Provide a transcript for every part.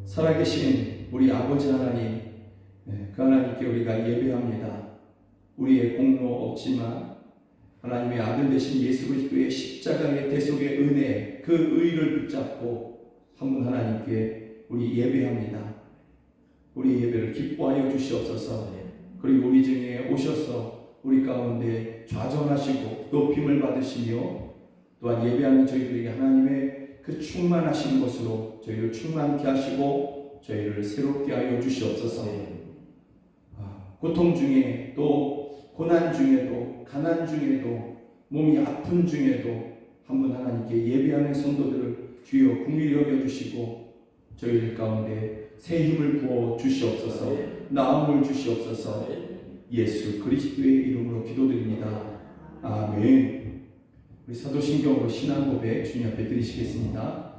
살아계신 우리 아버지 하나님, 그 하나님께 우리가 예배합니다. 우리의 공로 없지만 하나님의 아들 되신 예수 그리스도의 십자가의 대속의 은혜, 그 의를 붙잡고 한 분 하나님께 우리 예배합니다. 우리 예배를 기뻐하여 주시옵소서. 그리고 우리 중에 오셔서 우리 가운데 좌정하시고 높임을 받으시며 또한 예배하는 저희들에게 하나님의 그 충만하신 것으로 저희를 충만케 하시고 저희를 새롭게 하여 주시옵소서. 고통 중에 또 고난 중에도 가난 중에도 몸이 아픈 중에도 한 분 하나님께 예배하는 성도들을 주여 긍휼히 여겨 주시고 저희들 가운데 새 힘을 부어 주시옵소서. 나음을 주시옵소서. 예수 그리스도의 이름으로 기도드립니다. 아멘. 우리 사도신경으로 신앙 고백 주님 앞에 드리시겠습니다.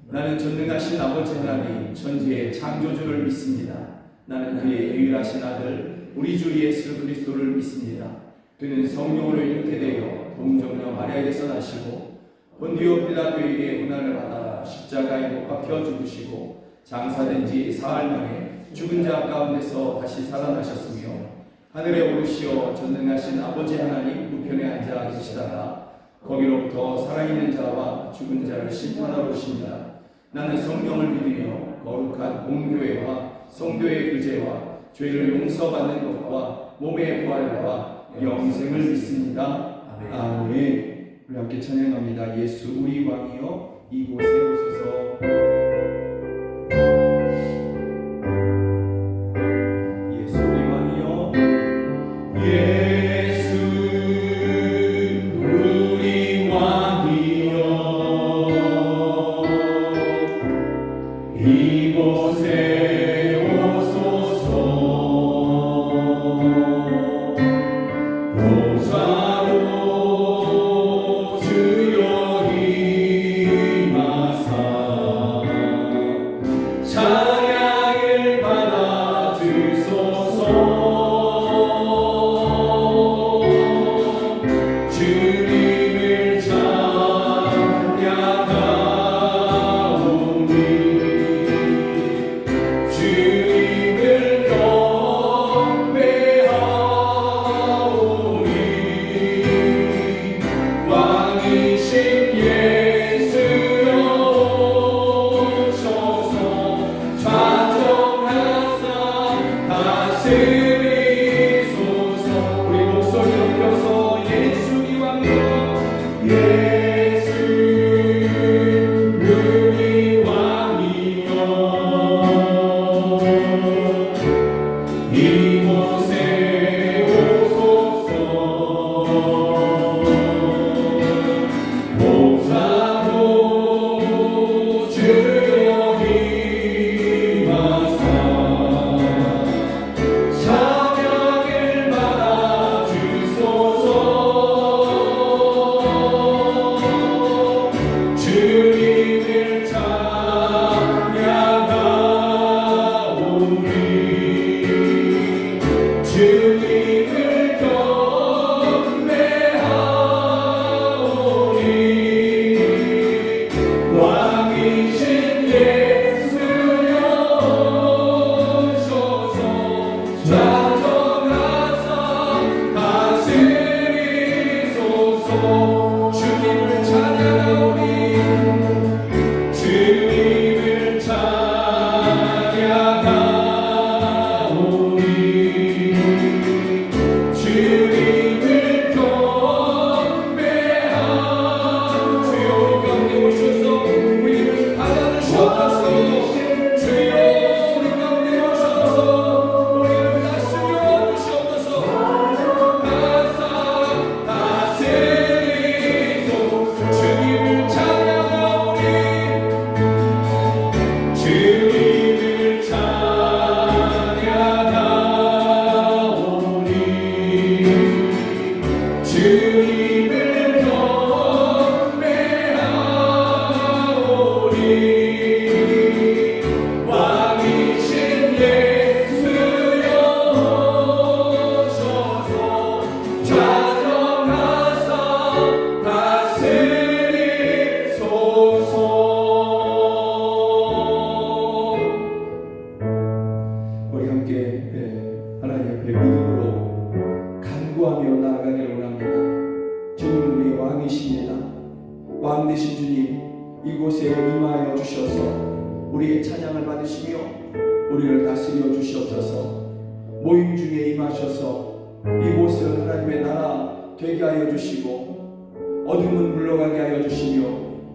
나는 전능하신 아버지 하나님 천지의 창조주를 믿습니다. 나는 그의 유일하신 아들 우리 주 예수 그리스도를 믿습니다. 그는 성령으로 잉태 되어 동정녀 마리아에게서 나시고 본디오 빌라도에게 고난을 받아 십자가에 못 박혀 죽으시고 장사된 지 사흘 만에 죽은 자 가운데서 다시 살아나셨으며 하늘에 오르시어 전능하신 아버지 하나님 우편에 앉아 계시다가 거기로부터 살아있는 자와 죽은 자를 심판하러 오십니다. 나는 성령을 믿으며 거룩한 공교회와 성도의 교제와 죄를 용서받는 것과 몸의 부활과 영생을 믿습니다. 아멘. 우리 함께 찬양합니다. 예수 우리 왕이여 이곳에 오소서. 예수 우리 왕이여 예수 우리 왕이여 이곳에 오소서. 보좌로 주여 임하사 찬양을 받아 주소서. 주님을 찬양하오니 주님을 경배하오니 왕이신 예수여 오셔서 좌정하사 다스리소서. 우리 목소리 높여서 예수 우리 왕이여 예수 우리 왕이여 이곳에 오소서. 보좌로 주여 임하사 찬양을 받아 주소서. 왕이십니다. 왕 되신 주님, 이곳에 임하여 주셔서 우리의 찬양을 받으시며 우리를 다스려 주시옵소서. 모임 중에 임하셔서 이곳을 하나님의 나라 되게 하여 주시고 어둠은 물러가게 하여 주시며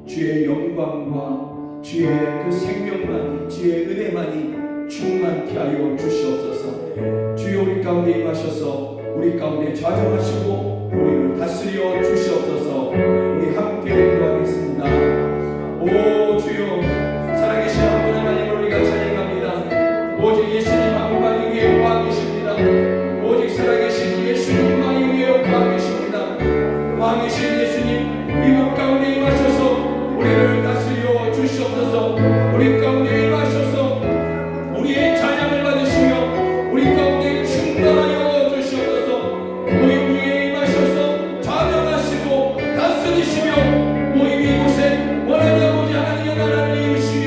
주의 영광과 주의 그 생명만이, 주의 은혜만이 충만케 하여 주시옵소서. 주여 우리 가운데 임하셔서 우리 가운데 좌정하시고 우리를 다스려 주시옵소서. 우리 함께 기도하겠습니다. 오 주여, 살아계신 한 분 하나님을 우리가 찬양합니다. 오직 예수님 한 분만이 위에 왕이십니다. 오직 살아계신 예수님만이 위에 왕이십니다. 왕이신 예수님, 이곳 가운데 임하셔서 우리를 다스려 주시옵소서. 우리 가운데 임하셔서 우리의 찬양을 받으시며 우리 가운데 충만하여 주시옵소서. 모임 위에 임하셔서 좌정하시고 다스리시며 모임 이곳에 원하는 아버지 하나님의 나라를 이루시며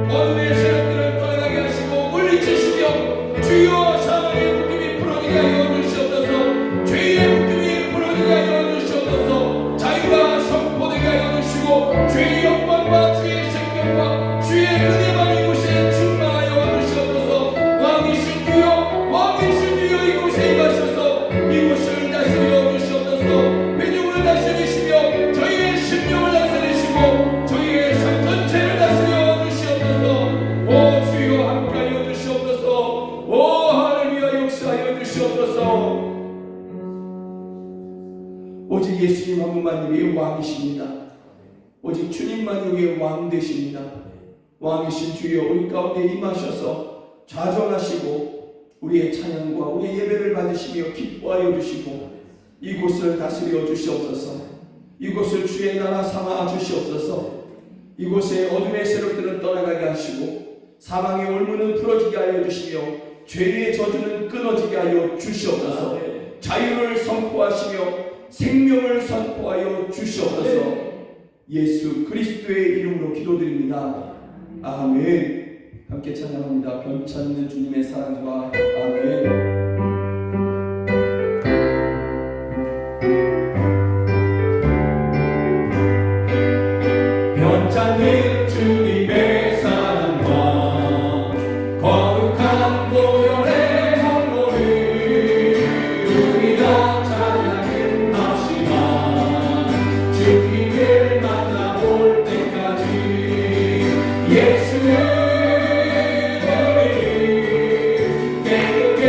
어둠의 세력들을 떠나게 하시고 물리치시며 주여 사망의 묶임이 풀어지게 하여 주시옵소서. 죄의 묶임이 풀어지게 하여 주시옵소서. 자유가 선포되게 하여 주시고 주의 영광과 주의 생명과 주의 은혜만 이곳에 충만하여 주시옵소서. 왕이신 주여, 왕이신 주여, 이곳에 임하셔서 이곳을 다스려 주시옵소서. 회중을 다스리시며 저희의 심령을 다스리시고 저희의 삶 전체를 다스려 주시옵소서. 오 주여, 함께하여 주시옵소서. 오 하나님이여, 역사하여 주시옵소서. 오직 예수님 한 분만이 위에 왕이십니다. 오직 주님만이 위에 왕 되십니다. 왕이신 주여, 우리 가운데 임하셔서 좌정하시고 우리의 찬양과 우리의 예배를 받으시며 기뻐하여 주시고 이곳을 다스려 주시옵소서. 이곳을 주의 나라 삼아 주시옵소서. 이곳에 어둠의 세력들은 떠나가게 하시고 사망의 올무는 풀어지게 하여 주시며 죄의 저주는 끊어지게 하여 주시옵소서. 자유를 선포하시며 생명을 선포하여 주시옵소서. 예수 그리스도의 이름으로 기도드립니다. 아멘. 함께 찬양합니다. 변찮는 주님의 사랑과 아멘. 변찮는 주님의 사랑과 거룩한 보혈의 홀로를 우리가 찬양합시다. 주님을 만나볼 때까지 예수는 우리를 깨끗게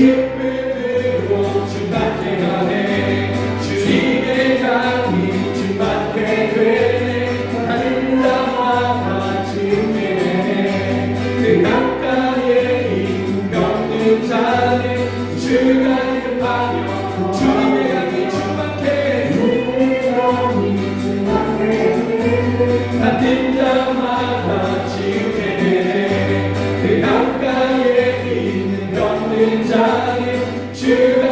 기쁨으로 충만케 하네 주님의 강이 충만케 되네 다른 자마다 지게 되네 그 가까이에 있는 병든 자는 주가 이름하며 주님의 강이 충만케 같은 자마다 지게 되네 그 가까이에 있는 병든 자는 주가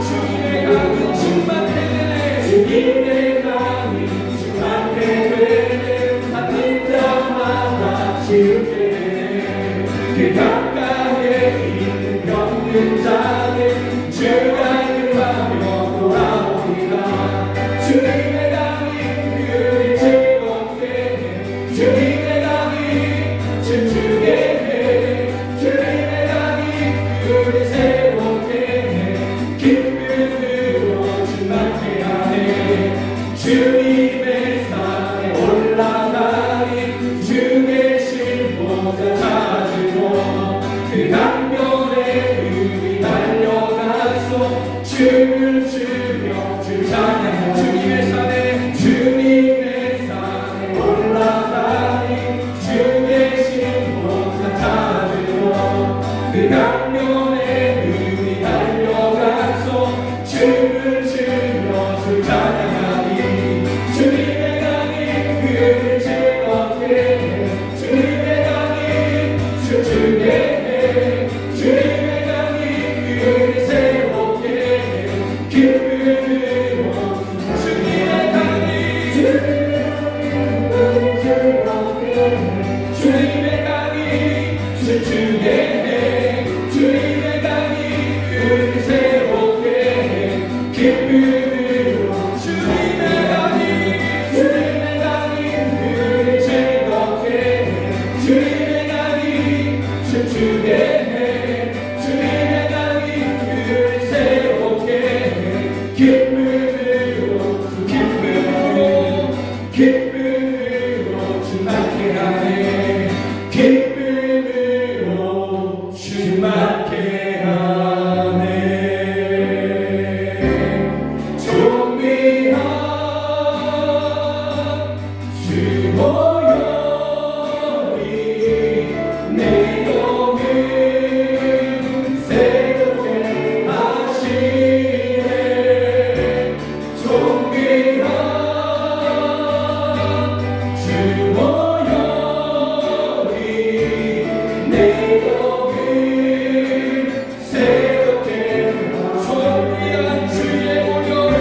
주님의 강이 충만케 되네 주님의 강이 충만케 되네 같은 자마다 지게 되네 그 가까이에 있는 병든 자는 주가 이름하며 돌아오리라 주님의 강이 그를 즐겁게 해 주님의 강이 춤추게 해 주님의 강이 그를 새롭게 해 기쁨으로 충만케 하네 주님의 산에 올라가니 주 계신 보좌 찾으고 그 강변에 의리 달려가서 춤을 추며 주 찬양 주님의 산에 올라가니 주 계신 보좌 찾으러 그 강변에 의리 달려가서 춤을 추며 주 찬양하니 주님의 강이 그를 즐겁게 해 주님의 강이 춤추게 해 주님의 강이 그를 새롭게 해 기쁨으로 주님의 강이 주님의 강이 춤추게 해 주님의 강이 그를 새롭게 해 기쁨으로 주님의 강이 그를 즐겁게 해 주님의 강이 춤추게 해 주님의 강이 그를 새롭게 해 기쁨으로 충만케 하네 기쁨으로 충만케 하네 존귀한 주 보혈이 내 영을 새롭게 하시네 존귀한 주 보혈이 내 영을 새롭게 존귀한 주의 보혈이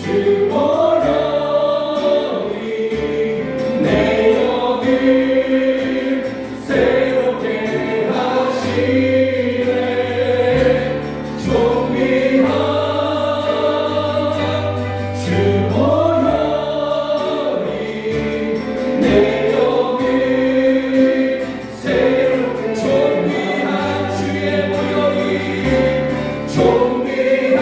주 보혈이 내 영을 새롭게 하시네 존귀한 주 보혈이 내 영을 새롭게 존귀한 주의 보혈이 존귀한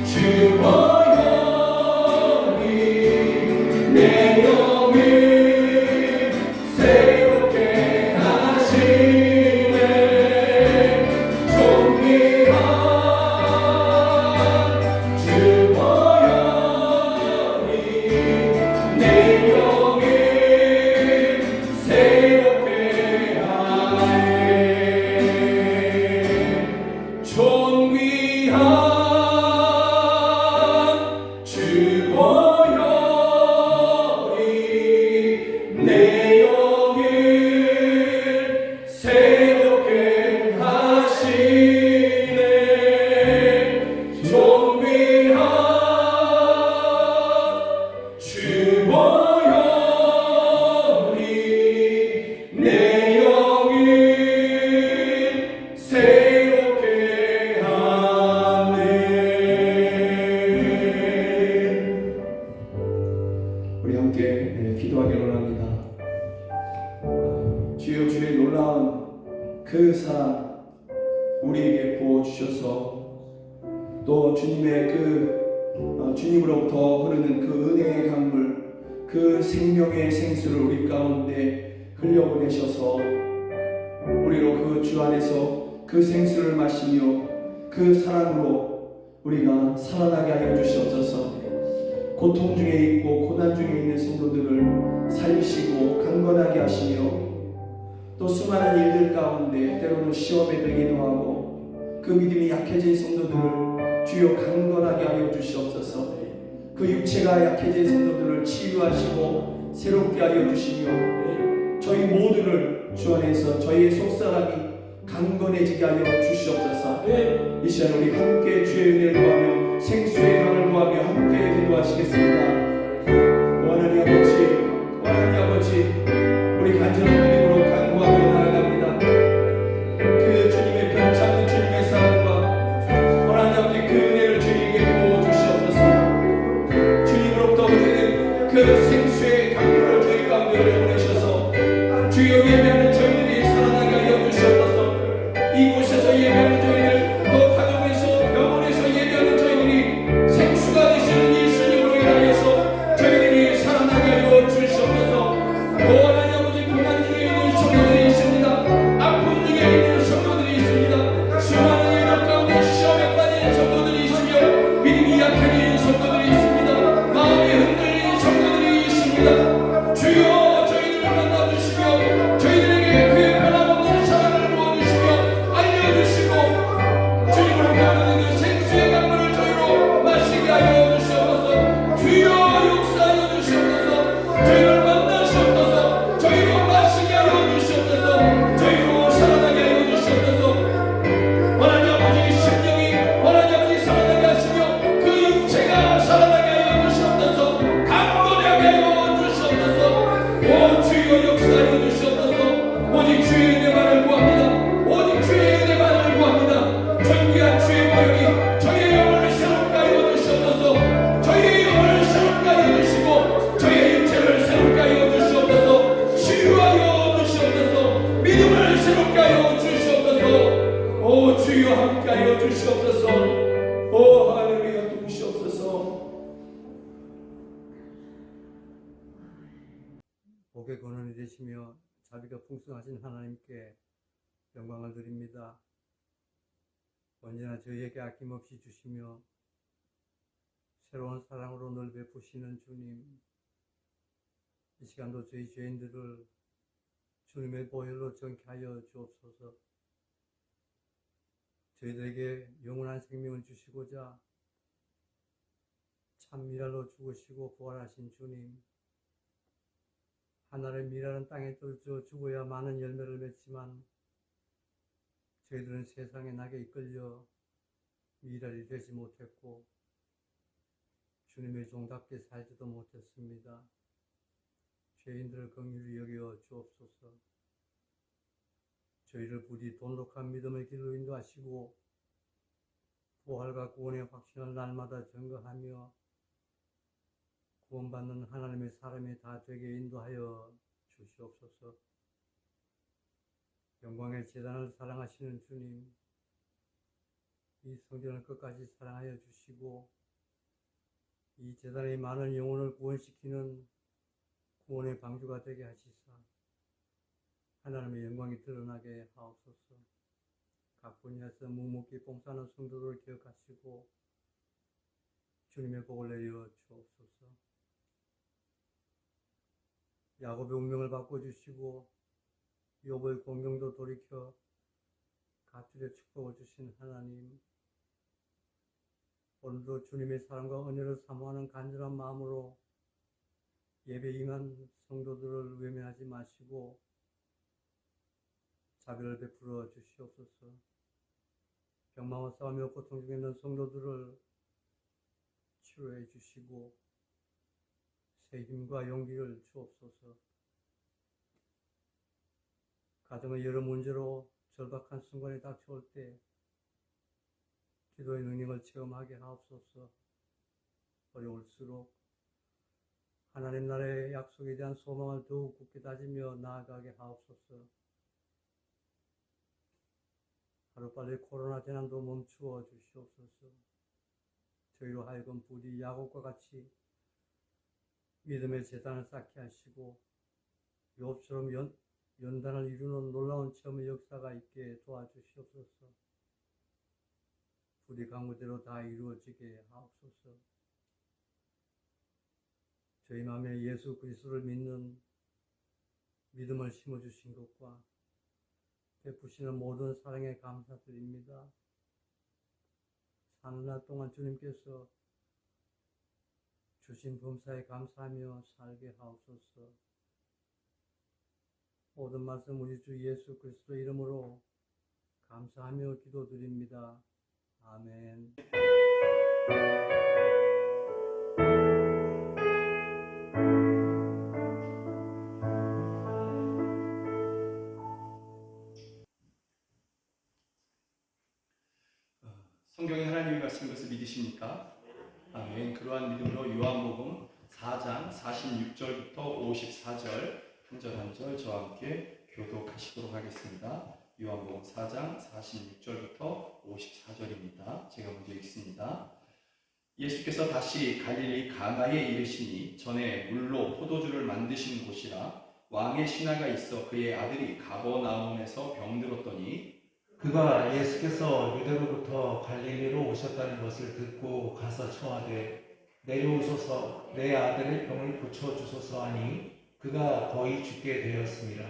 주 보혈이 내 영을 새롭게 하시네 존귀한 주 보혈이 내 영을 새롭게 하네 존귀한 주 보혈이 내 영을 새롭게 하시네 존귀한 주 보혈이 내 영을 새롭게 하네 우리 함께 기도하기를 원합니다. 주여 주의 놀라운 그 사랑 우리에게 부어주셔서 또 주님의 주님으로부터 흐르는 그 은혜의 강물 그 생명의 생수를 우리 가운데 흘려보내셔서 우리로 그 주 안에서 그 생수를 마시며 그 사랑으로 우리가 살아나게 하여 주시옵소서. 고통 중에 있고 고난 중에 있는 성도들을 살리시고 강건하게 하시며 또 수많은 일들 가운데 때로는 시험에 들기도 하고 그 믿음이 약해진 성도들을 주여 강건하게 하여 주시옵소서. 그 육체가 약해진 성도들을 치유하시고 새롭게 하여 주시며 저희 모두를 주 안에서 저희의 속사람이 강건해지게 하여 주시옵소서. 이 시간 우리 함께 주의 은혜를 구하며 생수의 강을 구하며 함께 기도하시겠습니다. 하나님 아버지, 하나님 아버지, 우리 간절한 믿음으로 간구하며 나아갑니다. 그 주님의 편찮은 주님의 사랑과 하나님 아버지 그 은혜를 저희에게 부어 주시옵소서. 주님으로부터 우리는 그 생수의 강물을 저희 가운데 흘려보내셔서 주여 예배하는 저희들이 살아나게 하여 주시옵소서. 이곳에서 예배하는 저희들 또 가정에서 병원에서 예배하는 저희들이 생수가 되시는 예수님으로 인하여서 저희들이 살아나게 하여 주시옵소서. 또 하나님 아버지 고난 중에 있는 성도들이 있습니다. 아픔 중에 있는 성도들이 있습니다. 수많은 일 가운데 시험에 빠진 성도들이 있으며 믿음이 약해진 성도들이 있습니다. 마음이 흔들린 성도들이 있습니다. 주여 저희들을 만나주시며 저희들에게 그 변함없는 사랑을 부어주시며 알려주시고 주님으로 가는 생수의 강물을 저희로 마시게 하여 주시옵소서. 주여 역사하여 주시옵소서. 저희를 만나시옵소서. 저희로 마시게 하여 주시옵소서. 저희로 살아나게 하여 주시옵소서. 하나님 아버지 심령이 하나님 아버지 살아나게 하시며 그 육체가 살아나게 하여 주시옵소서. 강건하게 하여 주시옵소서. 오 주여 역사하여 주시옵소서. 오직 주의 은혜만을 구합니다. 오직 주의 은혜만을 구합니다. 존귀한 주의 보혈이 저희의 영혼을 새롭게 하여 주시옵소서. 저희의 영혼을 새롭게 하여 주시고 저희의 육체를 새롭게 하여 주시옵소서. 치유하여 주시옵소서. 믿음을 새롭게 하여 주시옵소서. 오 주여 함께 하여 주시옵소서. 오 하나님이여 도우시옵소서. 복의 근원이 되시며 자비가 풍성하신 하나님께 영광을 드립니다. 언제나 저희에게 아낌없이 주시며 새로운 사랑으로 늘 베푸시는 주님, 이 시간도 저희 죄인들을 주님의 보혈로 정케 하여 주옵소서. 저희들에게 영원한 생명을 주시고자 참 미랄로 죽으시고 부활하신 주님, 하늘의 미랄은 땅에 떨어져 죽어야 많은 열매를 맺지만 저희들은 세상의 낙에 이끌려 미랄이 되지 못했고 주님의 종답게 살지도 못했습니다. 죄인들을 긍휼히 여겨 주옵소서. 저희를 부디 돈독한 믿음의 길로 인도하시고 부활과 구원의 확신을 날마다 증거하며 구원받는 하나님의 사람이 다 되게 인도하여 주시옵소서. 영광의 제단을 사랑하시는 주님, 이 성전을 끝까지 사랑하여 주시고 이 제단의 많은 영혼을 구원시키는 구원의 방주가 되게 하시사 하나님의 영광이 드러나게 하옵소서. 각 분야에서 묵묵히 봉사하는 성도들을 기억하시고 주님의 복을 내려 주옵소서. 야곱의 운명을 바꿔주시고 욥의 공경도 돌이켜 가출의 축복을 주신 하나님, 오늘도 주님의 사랑과 은혜를 사모하는 간절한 마음으로 예배 임한 성도들을 외면하지 마시고 자비를 베풀어 주시옵소서. 병마와 싸우며 고통 중에 있는 성도들을 치료해 주시고 새 힘과 용기를 주옵소서. 가정의 여러 문제로 절박한 순간이 닥쳐올 때 기도의 능력을 체험하게 하옵소서. 어려울수록 하나님 나라의 약속에 대한 소망을 더욱 굳게 다지며 나아가게 하옵소서. 하루빨리 코로나 재난도 멈추어 주시옵소서. 저희로 하여금 부디 야곱과 같이 믿음의 재단을 쌓게 하시고 욥처럼 연단을 이루는 놀라운 체험의 역사가 있게 도와주시옵소서. 부디 강구대로 다 이루어지게 하옵소서. 저희 마음에 예수 그리스도를 믿는 믿음을 심어주신 것과 베푸시는 모든 사랑에 감사드립니다. 사는 날 동안 주님께서 주신 범사에 감사하며 살게 하옵소서. 모든 말씀 우리 주 예수 그리스도 이름으로 감사하며 기도드립니다. 아멘. 성경에 하나님의 말씀인 것을 믿으십니까? 아멘. 그러한 믿음으로 요한복음 4장 46절부터 54절 한 절 한 절 저와 함께 교독하시도록 하겠습니다. 요한복음 4장 46절부터 54절입니다. 제가 먼저 읽습니다. 예수께서 다시 갈릴리 가나에 이르시니 전에 물로 포도주를 만드신 곳이라 왕의 신하가 있어 그의 아들이 가버나움에서 병들었더니 그가 예수께서 유대로부터 갈릴리로 오셨다는 것을 듣고 가서 청하되 내려오소서 내 아들의 병을 고쳐주소서 하니 그가 거의 죽게 되었습니다.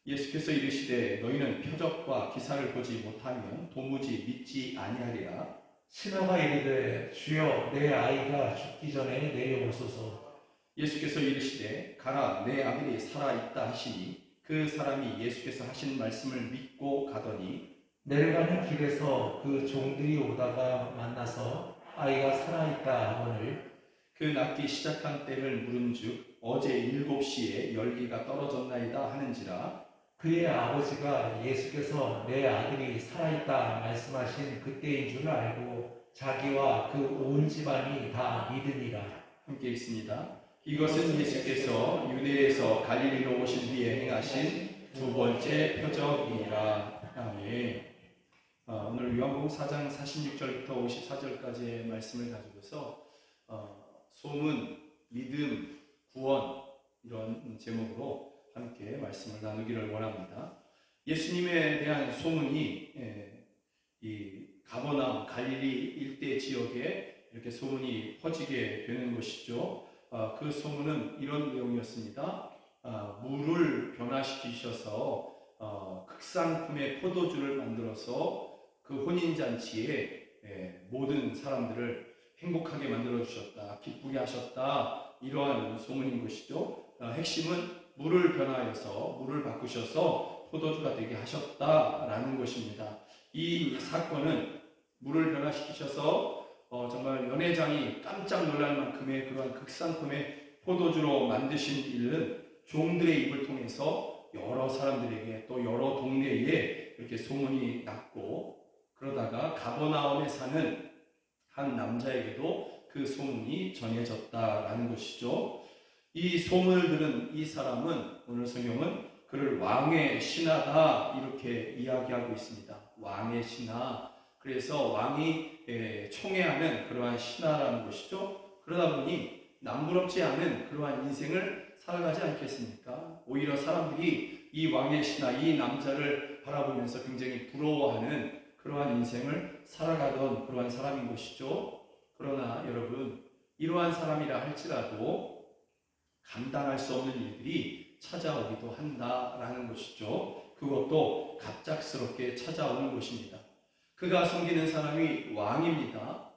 예수께서 이르시되 너희는 표적과 기사를 보지 못하면 도무지 믿지 아니하리라. 신하가 이르되 주여 내 아이가 죽기 전에 내려오소서. 예수께서 이르시되 가라 내 아들이 살아있다 하시니 그 사람이 예수께서 하신 말씀을 믿고 가더니 내려가는 길에서 그 종들이 오다가 만나서 아이가 살아있다 하거늘 그 낫기 시작한 때를 물은즉 어제 7시에 열기가 떨어졌나이다 하는지라. 그의 아버지가 예수께서 내 아들이 살아있다 말씀하신 그때인 줄 알고 자기와 그 온 집안이 다 믿으니라. 함께 읽습니다. 이것은 예수께서 유대에서 갈릴리로 오신 뒤에 행하신 두 번째 표적이니라. 아멘. 오늘 요한복음 4장 46절부터 54절까지의 말씀을 가지고서 소문, 믿음, 구원 이런 제목으로 함께 말씀을 나누기를 원합니다. 예수님에 대한 소문이 이 가버나움 갈릴리 일대 지역에 이렇게 소문이 퍼지게 되는 것이죠. 그 소문은 이런 내용이었습니다. 물을 변화시키셔서 극상품의 포도주를 만들어서 그 혼인잔치에 모든 사람들을 행복하게 만들어 주셨다, 기쁘게 하셨다, 이러한 소문인 것이죠. 핵심은 물을 변화해서 물을 바꾸셔서 포도주가 되게 하셨다라는 것입니다. 이 사건은 물을 변화시키셔서 정말 연회장이 깜짝 놀랄 만큼의 그러한 극상품의 포도주로 만드신 일은 종들의 입을 통해서 여러 사람들에게 또 여러 동네에 이렇게 소문이 났고, 그러다가 가버나움에 사는 한 남자에게도 그 소문이 전해졌다라는 것이죠. 이 소문을 들은 이 사람은 오늘 성경은 그를 왕의 신하다 이렇게 이야기하고 있습니다. 왕의 신하. 그래서 왕이 총애하는 그러한 신하라는 것이죠. 그러다 보니 남부럽지 않은 그러한 인생을 살아가지 않겠습니까? 오히려 사람들이 이 왕의 신하, 이 남자를 바라보면서 굉장히 부러워하는 그러한 인생을 살아가던 그러한 사람인 것이죠. 그러나 여러분, 이러한 사람이라 할지라도 감당할 수 없는 일들이 찾아오기도 한다라는 것이죠. 그것도 갑작스럽게 찾아오는 것입니다. 그가 섬기는 사람이 왕입니다.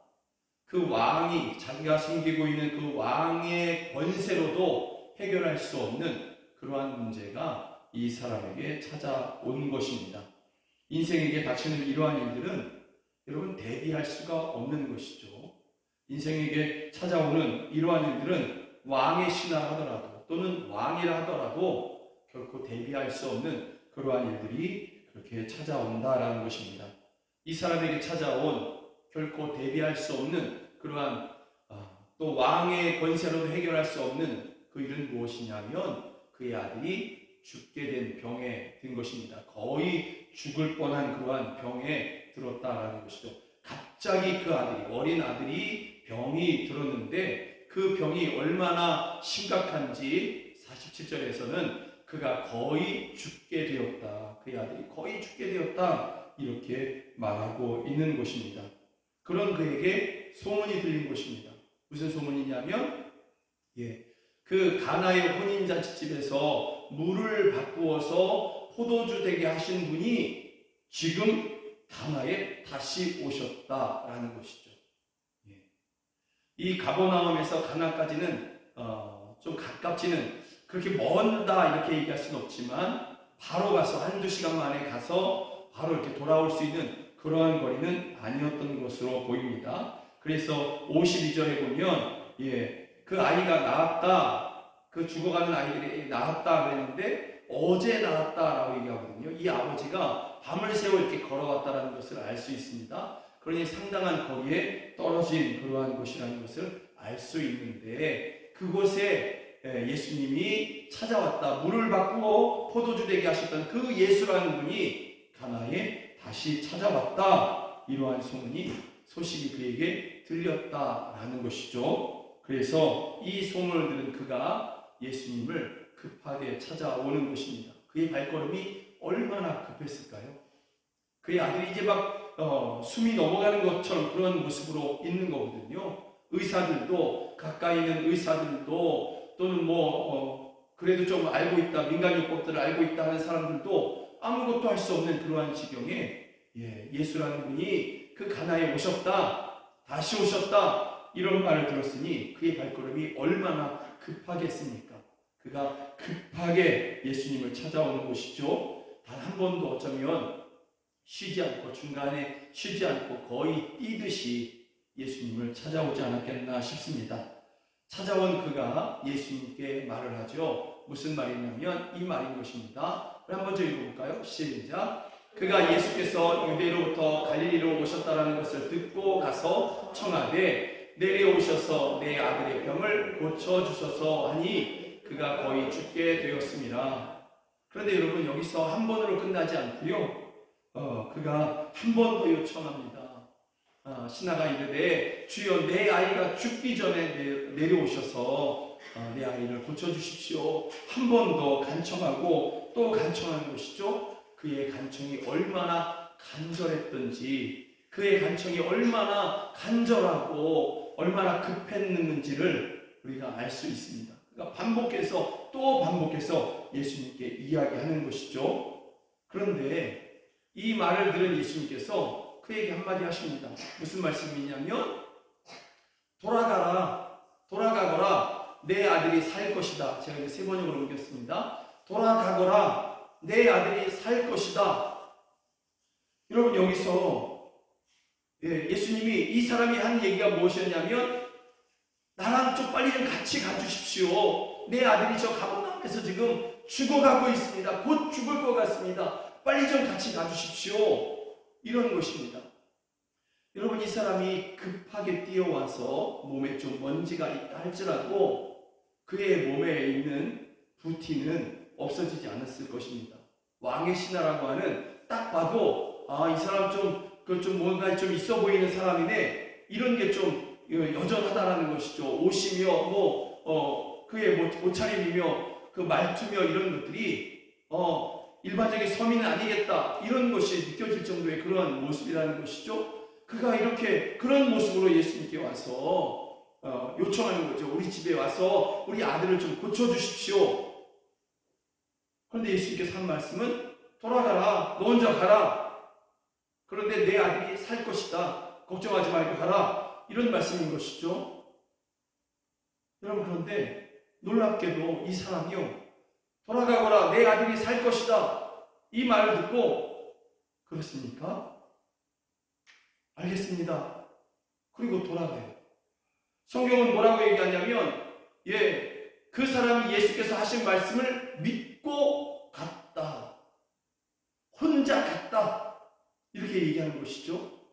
그 왕이 자기가 섬기고 있는 그 왕의 권세로도 해결할 수 없는 그러한 문제가 이 사람에게 찾아온 것입니다. 인생에게 닥치는 이러한 일들은 여러분 대비할 수가 없는 것이죠. 인생에게 찾아오는 이러한 일들은 왕의 신하 하더라도 또는 왕이라 하더라도 결코 대비할 수 없는 그러한 일들이 그렇게 찾아온다라는 것입니다. 이 사람에게 찾아온 결코 대비할 수 없는 그러한 또 왕의 권세로도 해결할 수 없는 그 일은 무엇이냐면 그의 아들이 죽게 된 병에 든 것입니다. 거의 죽을 뻔한 그러한 병에 들었다라는 것이죠. 갑자기 그 아들이, 어린 아들이 병이 들었는데 그 병이 얼마나 심각한지 47절에서는 그가 거의 죽게 되었다. 그의 아들이 거의 죽게 되었다. 이렇게 말하고 있는 것입니다. 그런 그에게 소문이 들린 것입니다. 무슨 소문이냐면 그 가나의 혼인잔치집에서 물을 바꾸어서 포도주 되게 하신 분이 지금 가나에 다시 오셨다라는 것이죠. 이 가버나움에서 가나까지는 좀 가깝지는 그렇게 멀다 이렇게 얘기할 수는 없지만 바로 가서 한두 시간 만에 가서 바로 이렇게 돌아올 수 있는 그러한 거리는 아니었던 것으로 보입니다. 그래서 52절에 보면 그 아이가 낳았다, 그 죽어가는 아이들이 낳았다 그랬는데 어제 낳았다라고 얘기하거든요. 이 아버지가 밤을 새워 이렇게 걸어왔다는 것을 알 수 있습니다. 그러니 상당한 거리에 떨어진 그러한 곳이라는 것을 알 수 있는데 그곳에 예수님이 찾아왔다. 물을 바꾸어 포도주 되게 하셨던 그 예수라는 분이 가나에 다시 찾아왔다. 이러한 소식이 그에게 들렸다라는 것이죠. 그래서 이 소문을 들은 그가 예수님을 급하게 찾아오는 것입니다. 그의 발걸음이 얼마나 급했을까요? 그의 아들이 이제 막 숨이 넘어가는 것처럼 그런 모습으로 있는 거거든요. 의사들도, 가까이 있는 의사들도, 또는 그래도 좀 알고 있다, 민간요법들을 알고 있다 하는 사람들도 아무것도 할 수 없는 그러한 지경에 예수라는 분이 그 가나에 오셨다, 다시 오셨다, 이런 말을 들었으니 그의 발걸음이 얼마나 급하겠습니까? 그가 급하게 예수님을 찾아오는 것이죠. 단 한 번도 어쩌면 쉬지 않고, 중간에 쉬지 않고 거의 뛰듯이 예수님을 찾아오지 않았겠나 싶습니다. 찾아온 그가 예수님께 말을 하죠. 무슨 말이냐면 이 말인 것입니다. 한번 저 읽어볼까요? 시작. 그가 예수께서 유대로부터 갈릴리로 오셨다라는 것을 듣고 가서 청하되 내려오셔서 내 아들의 병을 고쳐주소서 하니 그가 거의 죽게 되었습니다. 그런데 여러분, 여기서 한 번으로 끝나지 않고요. 그가 한 번 더 요청합니다. 신하가 이르되 주여 내 아이가 죽기 전에 내려오셔서 내 아이를 고쳐주십시오. 한 번 더 간청하고 또 간청하는 것이죠. 그의 간청이 얼마나 간절했던지, 그의 간청이 얼마나 간절하고 얼마나 급했는지를 우리가 알 수 있습니다. 그러니까 반복해서 또 반복해서 예수님께 이야기하는 것이죠. 그런데 이 말을 들은 예수님께서 그에게 한마디 하십니다. 무슨 말씀이냐면 돌아가거라 내 아들이 살 것이다. 제가 이제 세 번역으로 옮겼습니다. 돌아가거라 내 아들이 살 것이다. 여러분, 여기서 예수님이 이 사람이 한 얘기가 무엇이었냐면 나랑 좀 빨리 좀 같이 가주십시오. 내 아들이 저 가버나움에서 지금 죽어가고 있습니다. 곧 죽을 것 같습니다. 빨리 좀 같이 가주십시오. 이런 것입니다. 여러분, 이 사람이 급하게 뛰어와서 몸에 좀 먼지가 있다 할지라도 그의 몸에 있는 부티는 없어지지 않았을 것입니다. 왕의 신하라고 하는, 딱 봐도 이 사람 좀 뭔가 좀 있어 보이는 사람이네, 이런 게 좀 여전하다라는 것이죠. 옷이며 그의 옷차림이며 그 말투며 이런 것들이 일반적인 서민은 아니겠다, 이런 것이 느껴질 정도의 그런 모습이라는 것이죠. 그가 이렇게 그런 모습으로 예수님께 와서 요청하는 거죠. 우리 집에 와서 우리 아들을 좀 고쳐주십시오. 그런데 예수님께서 한 말씀은 돌아가라, 너 혼자 가라. 그런데 내 아들이 살 것이다. 걱정하지 말고 가라. 이런 말씀인 것이죠. 여러분, 그런데 놀랍게도 이 사람이요, 돌아가거라 내 아들이 살 것이다, 이 말을 듣고 그렇습니까? 알겠습니다. 그리고 돌아가요. 성경은 뭐라고 얘기하냐면 그 사람이 예수께서 하신 말씀을 믿고 갔다, 혼자 갔다, 이렇게 얘기하는 것이죠.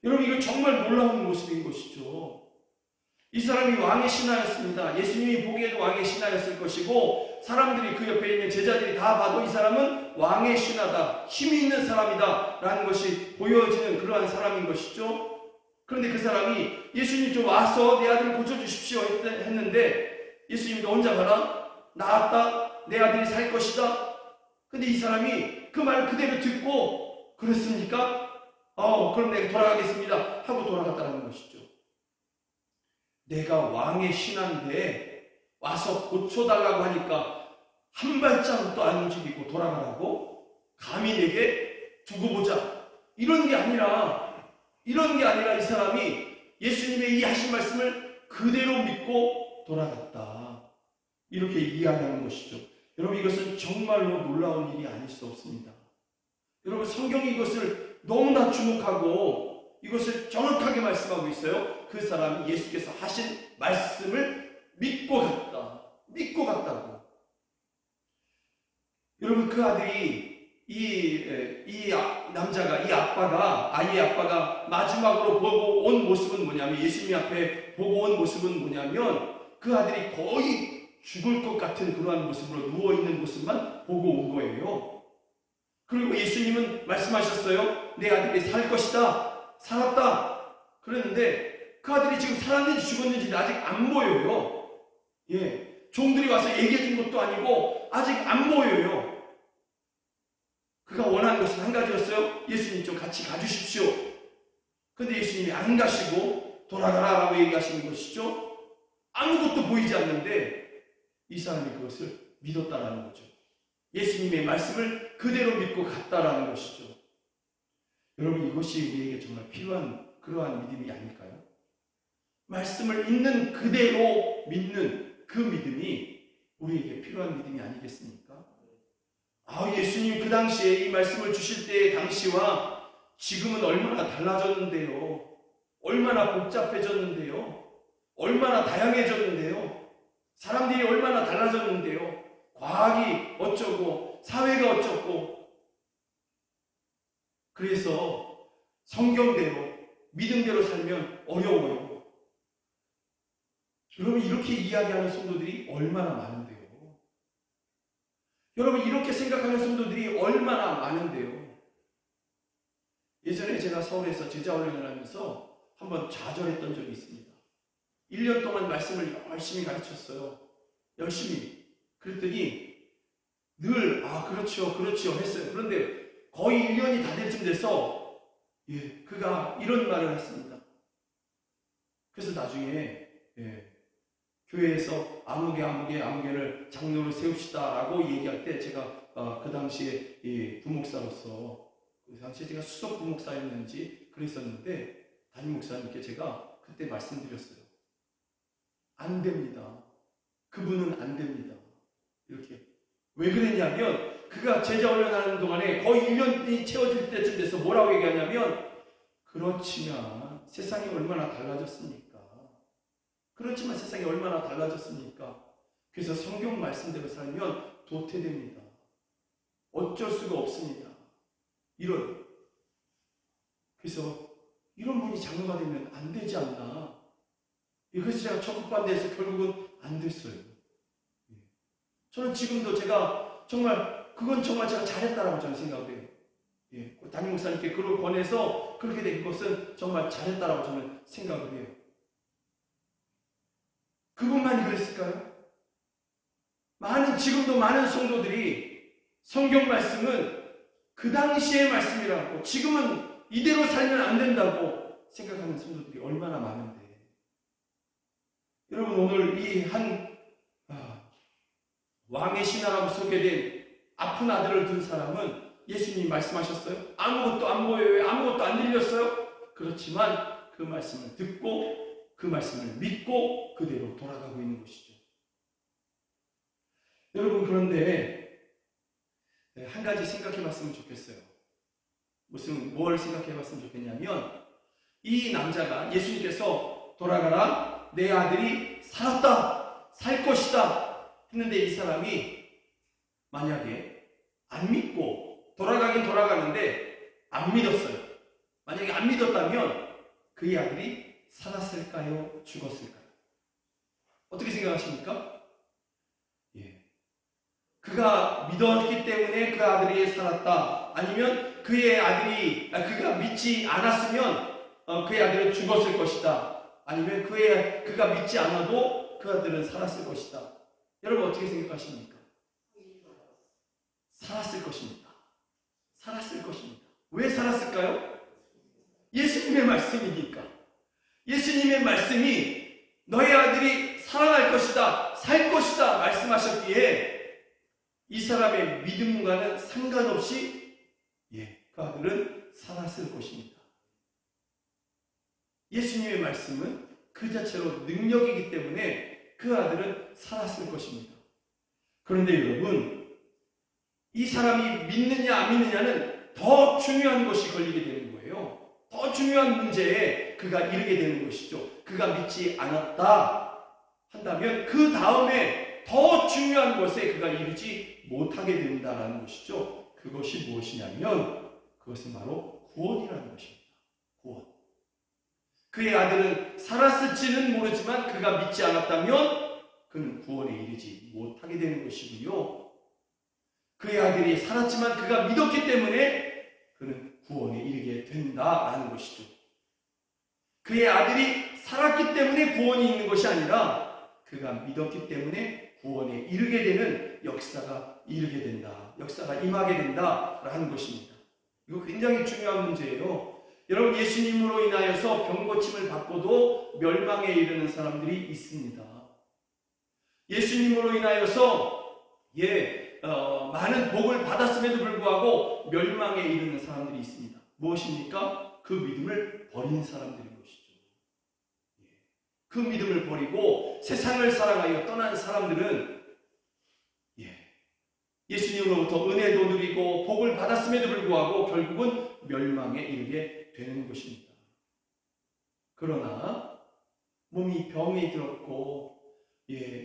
여러분, 이거 정말 놀라운 모습인 것이죠. 이 사람이 왕의 신하였습니다. 예수님이 보기에도 왕의 신하였을 것이고, 사람들이 그 옆에 있는 제자들이 다 봐도 이 사람은 왕의 신하다, 힘이 있는 사람이다 라는 것이 보여지는 그러한 사람인 것이죠. 그런데 그 사람이 예수님 좀 와서 내 아들을 고쳐주십시오 했는데 예수님도 혼자 가라, 나았다, 내 아들이 살 것이다. 근데 이 사람이 그 말을 그대로 듣고 그랬습니까? 그럼 내가 돌아가겠습니다 하고 돌아갔다는 것이죠. 내가 왕의 신하인데 와서 고쳐달라고 하니까 한 발자국도 안 움직이고 돌아가라고? 감히 내게 두고 보자. 이런 게 아니라 이 사람이 예수님의 이 하신 말씀을 그대로 믿고 돌아갔다. 이렇게 이야기하는 것이죠. 여러분, 이것은 정말로 놀라운 일이 아닐 수 없습니다. 여러분, 성경이 이것을 너무나 주목하고 이것을 정확하게 말씀하고 있어요. 그 사람이 예수께서 하신 말씀을 믿고 갔다. 믿고 갔다고. 여러분, 그 아들이 이 남자가, 이 아빠가, 아이의 아빠가 마지막으로 보고 온 모습은 뭐냐면, 예수님 앞에 보고 온 모습은 뭐냐면, 그 아들이 거의 죽을 것 같은 그러한 모습으로 누워있는 모습만 보고 온 거예요. 그리고 예수님은 말씀하셨어요. 내 아들이 살 것이다. 살았다. 그랬는데 그 아들이 지금 살았는지 죽었는지 아직 안 보여요. 종들이 와서 얘기해 준 것도 아니고 아직 안 보여요. 그가 원하는 것은 한 가지였어요. 예수님 좀 같이 가주십시오. 근데 예수님이 안 가시고 돌아가라라고 얘기하시는 것이죠. 아무것도 보이지 않는데 이 사람이 그것을 믿었다라는 거죠. 예수님의 말씀을 그대로 믿고 갔다라는 것이죠. 여러분, 이것이 우리에게 정말 필요한 그러한 믿음이 아닐까요? 말씀을 있는 그대로 믿는 그 믿음이 우리에게 필요한 믿음이 아니겠습니까? 예수님 그 당시에 이 말씀을 주실 때의 당시와 지금은 얼마나 달라졌는데요. 얼마나 복잡해졌는데요. 얼마나 다양해졌는데요. 사람들이 얼마나 달라졌는데요. 과학이 어쩌고 사회가 어쩌고. 그래서 성경대로 믿음대로 살면 어려워요. 여러분, 이렇게 이야기하는 성도들이 얼마나 많은데요. 여러분, 이렇게 생각하는 성도들이 얼마나 많은데요. 예전에 제가 서울에서 제자훈련을 하면서 한번 좌절했던 적이 있습니다. 1년 동안 말씀을 열심히 가르쳤어요. 열심히. 그랬더니 늘 그렇죠 했어요. 그런데 거의 1년이 다 될 쯤 돼서 그가 이런 말을 했습니다. 그래서 나중에 교회에서 아무개를 장로를 세웁시다라고 얘기할 때 제가 그 당시에 부목사로서 그 당시에 제가 수석 부목사였는지 그랬었는데 담임 목사님께 제가 그때 말씀드렸어요. 안 됩니다. 그분은 안 됩니다. 이렇게. 왜 그랬냐면 그가 제자훈련하는 동안에 거의 1년이 채워질 때쯤 돼서 뭐라고 얘기하냐면, 그렇지만 세상이 얼마나 달라졌습니까? 그렇지만 세상이 얼마나 달라졌습니까? 그래서 성경 말씀대로 살면 도태됩니다. 어쩔 수가 없습니다. 그래서 이런 분이 장로가 되면 안 되지 않나. 그래서 제가 적극반대해서 결국은 안 됐어요. 저는 지금도 그건 정말 제가 잘했다라고 저는 생각을 해요. 담임 목사님께 그걸 권해서 그렇게 된 것은 정말 잘했다라고 저는 생각을 해요. 그분만이 그랬을까요? 지금도 많은 성도들이 성경 말씀은 그 당시의 말씀이라고, 지금은 이대로 살면 안 된다고 생각하는 성도들이 얼마나 많은데. 여러분, 오늘 이 왕의 신하라고 소개된 아픈 아들을 둔 사람은 예수님이 말씀하셨어요. 아무것도 안 보여요. 아무것도 안 들렸어요. 그렇지만 그 말씀을 듣고 그 말씀을 믿고 그대로 돌아가고 있는 것이죠. 여러분, 그런데 한 가지 생각해 봤으면 좋겠어요. 뭘 생각해 봤으면 좋겠냐면, 이 남자가 예수님께서 돌아가라, 내 아들이 살았다, 살 것이다 했는데 이 사람이 만약에 안 믿고 돌아가긴 돌아가는데 안 믿었어요. 만약에 안 믿었다면 그의 아들이 살았을까요? 죽었을까요? 어떻게 생각하십니까? 그가 믿었기 때문에 그 아들이 살았다. 아니면 그가 믿지 않았으면 그의 아들은 죽었을 것이다. 아니면 그가 믿지 않아도 그 아들은 살았을 것이다. 여러분 어떻게 생각하십니까? 살았을 것입니다. 살았을 것입니다. 왜 살았을까요? 예수님의 말씀이니까. 예수님의 말씀이 너의 아들이 살아날 것이다, 살 것이다 말씀하셨기에 이 사람의 믿음과는 상관없이 그 아들은 살았을 것입니다. 예수님의 말씀은 그 자체로 능력이기 때문에 그 아들은 살았을 것입니다. 그런데 여러분, 이 사람이 믿느냐 안 믿느냐는 더 중요한 것이 걸리게 되는 거예요. 더 중요한 문제에 그가 이르게 되는 것이죠. 그가 믿지 않았다 한다면 그 다음에 더 중요한 것에 그가 이르지 못하게 된다는 것이죠. 그것이 무엇이냐면 그것은 바로 구원이라는 것입니다. 구원. 그의 아들은 살았을지는 모르지만 그가 믿지 않았다면 그는 구원에 이르지 못하게 되는 것이고요. 그의 아들이 살았지만 그가 믿었기 때문에 그는 구원에 이르게 된다라는 것이죠. 그의 아들이 살았기 때문에 구원이 있는 것이 아니라 그가 믿었기 때문에 구원에 이르게 되는 역사가 이르게 된다. 역사가 임하게 된다라는 것입니다. 이거 굉장히 중요한 문제예요. 여러분, 예수님으로 인하여서 병고침을 받고도 멸망에 이르는 사람들이 있습니다. 예수님으로 인하여서 많은 복을 받았음에도 불구하고 멸망에 이르는 사람들이 있습니다. 무엇입니까? 그 믿음을 버린 사람들인 것이죠. 그 믿음을 버리고 세상을 사랑하여 떠난 사람들은 예수님으로부터 은혜도 누리고 복을 받았음에도 불구하고 결국은 멸망에 이르게 되는 것입니다. 그러나 몸이 병이 들었고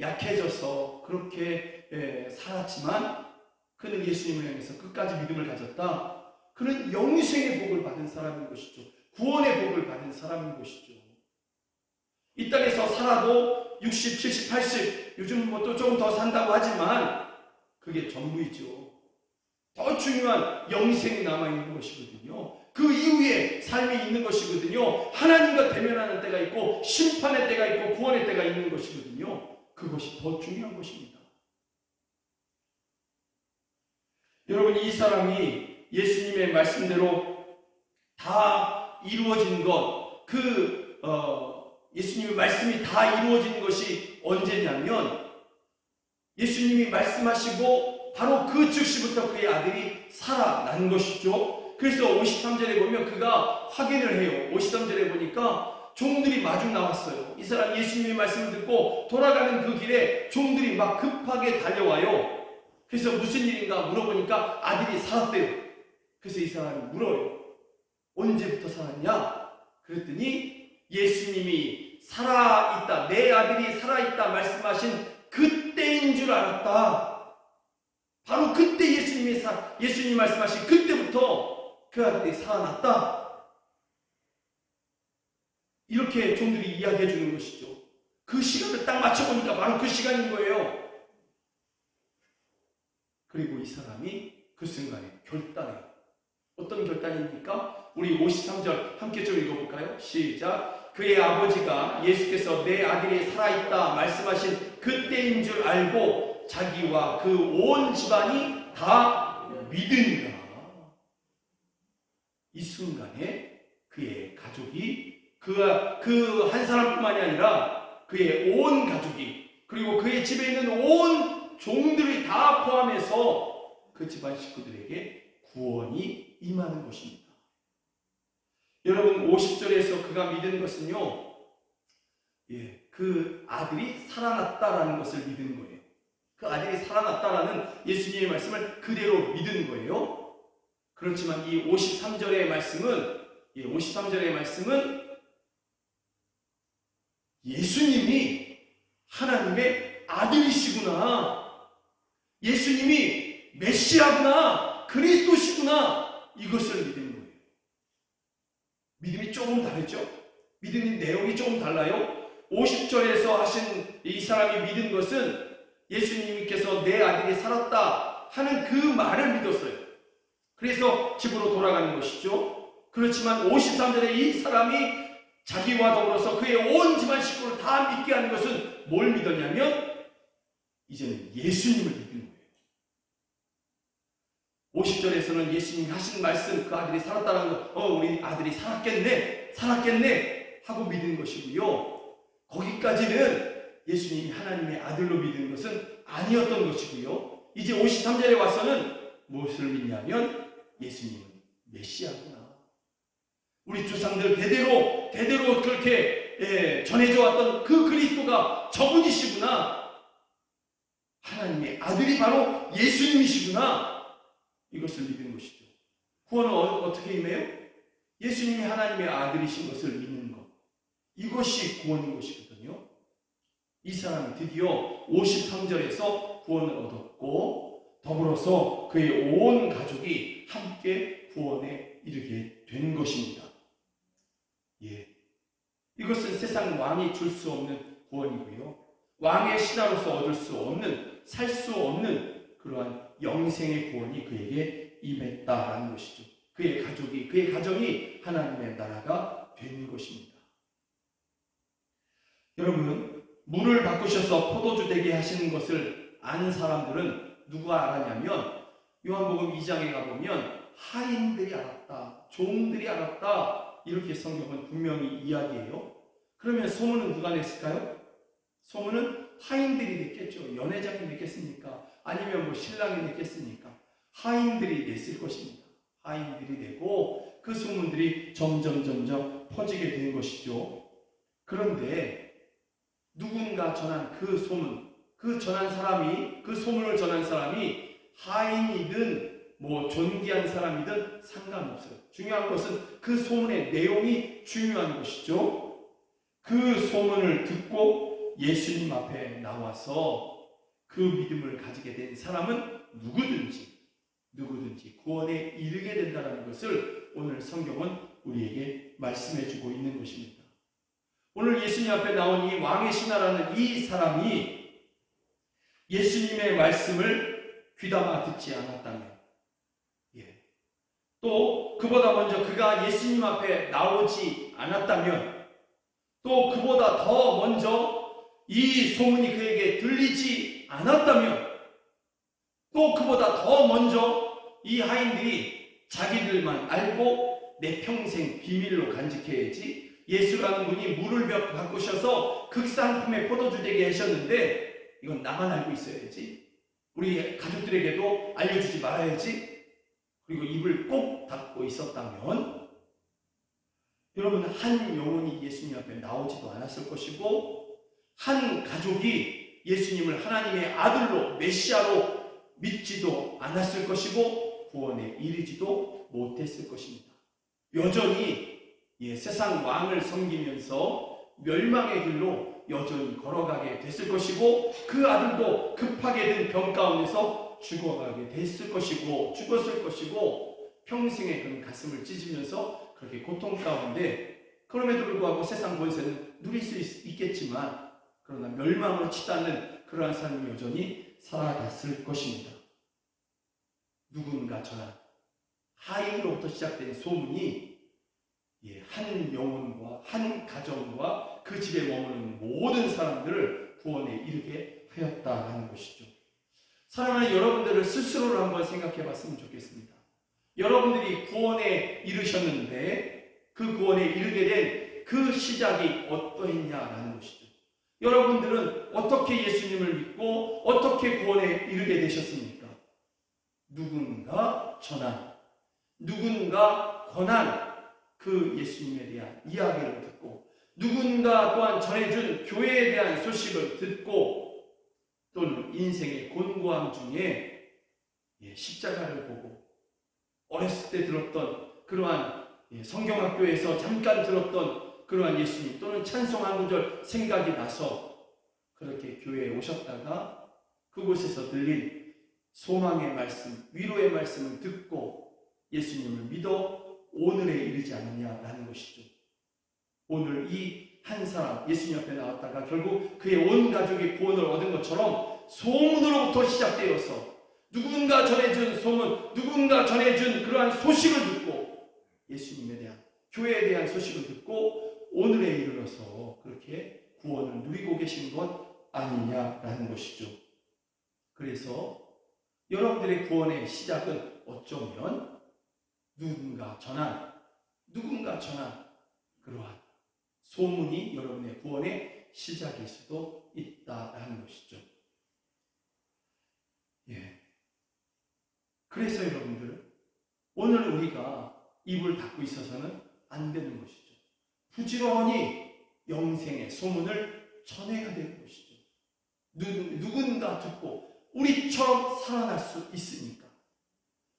약해져서 그렇게 살았지만 그는 예수님을 향해서 끝까지 믿음을 가졌다. 그는 영생의 복을 받은 사람인 것이죠. 구원의 복을 받은 사람인 것이죠. 이 땅에서 살아도 60, 70, 80 요즘 뭐 또 좀 더 산다고 하지만 그게 전부이죠. 더 중요한 영생이 남아있는 것이거든요. 그 이후에 삶이 있는 것이거든요. 하나님과 대면하는 때가 있고 심판의 때가 있고 구원의 때가 있는 것이거든요. 그것이 더 중요한 것입니다. 여러분, 이 사람이 예수님의 말씀대로 다 이루어진 것, 예수님의 말씀이 다 이루어진 것이 언제냐면 예수님이 말씀하시고 바로 그 즉시부터 그의 아들이 살아난 것이죠. 그래서 53절에 보면 그가 확인을 해요. 53절에 보니까 종들이 마중 나왔어요. 이 사람 예수님의 말씀을 듣고 돌아가는 그 길에 종들이 막 급하게 달려와요. 그래서 무슨 일인가 물어보니까 아들이 살았대요. 그래서 이 사람이 물어요. 언제부터 살았냐? 그랬더니 예수님이 살아있다, 내 아들이 살아있다 말씀하신 그때인 줄 알았다. 바로 그때 예수님이 말씀하신 그때부터 그 아들이 살아났다. 이렇게 종들이 이야기해 주는 것이죠. 그 시간을 딱 맞춰보니까 바로 그 시간인 거예요. 그리고 이 사람이 그 순간에 결단해요. 어떤 결단입니까? 우리 53절 함께 좀 읽어볼까요? 시작. 그의 아버지가 예수께서 내 아들이 살아있다 말씀하신 그때인 줄 알고 자기와 그 온 집안이 다 믿으니라. 이 순간에 그의 가족이 그 한 사람뿐만이 아니라 그의 온 가족이 그리고 그의 집에 있는 온 종들이 다 포함해서 그 집안 식구들에게 구원이 임하는 것입니다. 여러분, 50절에서 그가 믿은 것은요, 그 아들이 살아났다라는 것을 믿은 거예요. 그 아들이 살아났다라는 예수님의 말씀을 그대로 믿은 거예요. 그렇지만 이 53절의 말씀은 예수님이 하나님의 아들이시구나, 예수님이 메시아구나, 그리스도시구나, 이것을 믿은 거예요. 믿음이 조금 다르죠? 믿음의 내용이 조금 달라요. 50절에서 하신 이 사람이 믿은 것은 예수님께서 내 아들이 살았다 하는 그 말을 믿었어요. 그래서 집으로 돌아가는 것이죠. 그렇지만 53절에 이 사람이 자기와 더불어서 그의 온 집안 식구를 다 믿게 하는 것은 뭘 믿었냐면 이제는 예수님을 믿는 거예요. 50절에서는 예수님이 하신 말씀, 그 아들이 살았다는 거, 우리 아들이 살았겠네 하고 믿은 것이고요. 거기까지는 예수님이 하나님의 아들로 믿는 것은 아니었던 것이고요. 이제 53절에 와서는 무엇을 믿냐면 예수님은 메시아구나. 우리 조상들 대대로 그렇게 전해져 왔던 그 그리스도가 저분이시구나. 하나님의 아들이 바로 예수님이시구나. 이것을 믿는 것이죠. 구원은 어떻게 임해요? 예수님이 하나님의 아들이신 것을 믿는 것. 이것이 구원인 것이거든요. 이 사람이 드디어 53절에서 구원을 얻었고 더불어서 그의 온 가족이 함께 구원에 이르게 된 것입니다. 이것은 세상 왕이 줄 수 없는 구원이고요. 왕의 신하로서 얻을 수 없는, 살 수 없는 그러한 영생의 구원이 그에게 임했다라는 것이죠. 그의 가정이 하나님의 나라가 된 것입니다. 여러분, 물을 바꾸셔서 포도주 되게 하시는 것을 아는 사람들은 누가 알았냐면 요한복음 2장에 가보면 하인들이 알았다, 종들이 알았다, 이렇게 성경은 분명히 이야기해요. 그러면 소문은 누가 냈을까요? 소문은 하인들이 냈겠죠. 연회장이 냈겠습니까? 아니면 뭐 신랑이 냈겠습니까? 하인들이 냈을 것입니다. 하인들이 내고 그 소문들이 점점 퍼지게 된 것이죠. 그런데 누군가 전한 그 소문, 그 소문을 전한 사람이 하인이든 뭐 존귀한 사람이든 상관없어요. 중요한 것은 그 소문의 내용이 중요한 것이죠. 그 소문을 듣고 예수님 앞에 나와서 그 믿음을 가지게 된 사람은 누구든지 구원에 이르게 된다는 것을 오늘 성경은 우리에게 말씀해 주고 있는 것입니다. 오늘 예수님 앞에 나온 이 왕의 신하라는 이 사람이 예수님의 말씀을 귀담아 듣지 않았다면, 또 그보다 먼저 그가 예수님 앞에 나오지 않았다면, 또 그보다 더 먼저 이 소문이 그에게 들리지 않았다면, 또 그보다 더 먼저 이 하인들이 자기들만 알고 내 평생 비밀로 간직해야지, 예수라는 분이 물을 바꾸셔서 극상품의 포도주 되게 하셨는데 이건 나만 알고 있어야지, 우리 가족들에게도 알려주지 말아야지, 그리고 입을 꼭 닫고 있었다면 여러분, 한 영혼이 예수님 앞에 나오지도 않았을 것이고 한 가족이 예수님을 하나님의 아들로 메시아로 믿지도 않았을 것이고 구원에 이르지도 못했을 것입니다. 여전히 세상 왕을 섬기면서 멸망의 길로 여전히 걸어가게 됐을 것이고 그 아들도 급하게 든 병 가운데서 죽었을 것이고 평생의 그런 가슴을 찢으면서 그렇게 고통 가운데, 그럼에도 불구하고 세상 권세는 누릴 수 있겠지만 그러나 멸망을 치닫는 그러한 삶이 여전히 살아갔을 것입니다. 누군가 전한 하인으로부터 시작된 소문이 한 영혼과 한 가정과 그 집에 머무는 모든 사람들을 구원에 이르게 하였다는 것이죠. 사랑하는 여러분들을 스스로를 한번 생각해 봤으면 좋겠습니다. 여러분들이 구원에 이르셨는데 그 구원에 이르게 된 그 시작이 어떠했냐라는 것이죠. 여러분들은 어떻게 예수님을 믿고 어떻게 구원에 이르게 되셨습니까? 누군가 전한, 누군가 권한 그 예수님에 대한 이야기를 듣고, 누군가 또한 전해준 교회에 대한 소식을 듣고, 또는 인생의 곤고함 중에 십자가를 보고 어렸을 때 들었던 그러한 성경학교에서 잠깐 들었던 그러한 예수님, 또는 찬송 한 구절 생각이 나서 그렇게 교회에 오셨다가 그곳에서 들린 소망의 말씀, 위로의 말씀을 듣고 예수님을 믿어 오늘에 이르지 않느냐라는 것이죠. 오늘 이 한 사람 예수님 앞에 나왔다가 결국 그의 온 가족이 구원을 얻은 것처럼 소문으로부터 시작되어서 누군가 전해준 소문, 누군가 전해준 그러한 소식을 듣고 예수님에 대한, 교회에 대한 소식을 듣고 오늘에 이르러서 그렇게 구원을 누리고 계신 것 아니냐라는 것이죠. 그래서 여러분들의 구원의 시작은 어쩌면 누군가 전한 그러한 소문이 여러분의 구원의 시작일 수도 있다라는 것이죠. 예. 그래서 여러분들, 오늘 우리가 입을 닫고 있어서는 안 되는 것이죠. 부지런히 영생의 소문을 전해야 되는 것이죠. 누군가 듣고 우리처럼 살아날 수 있으니까.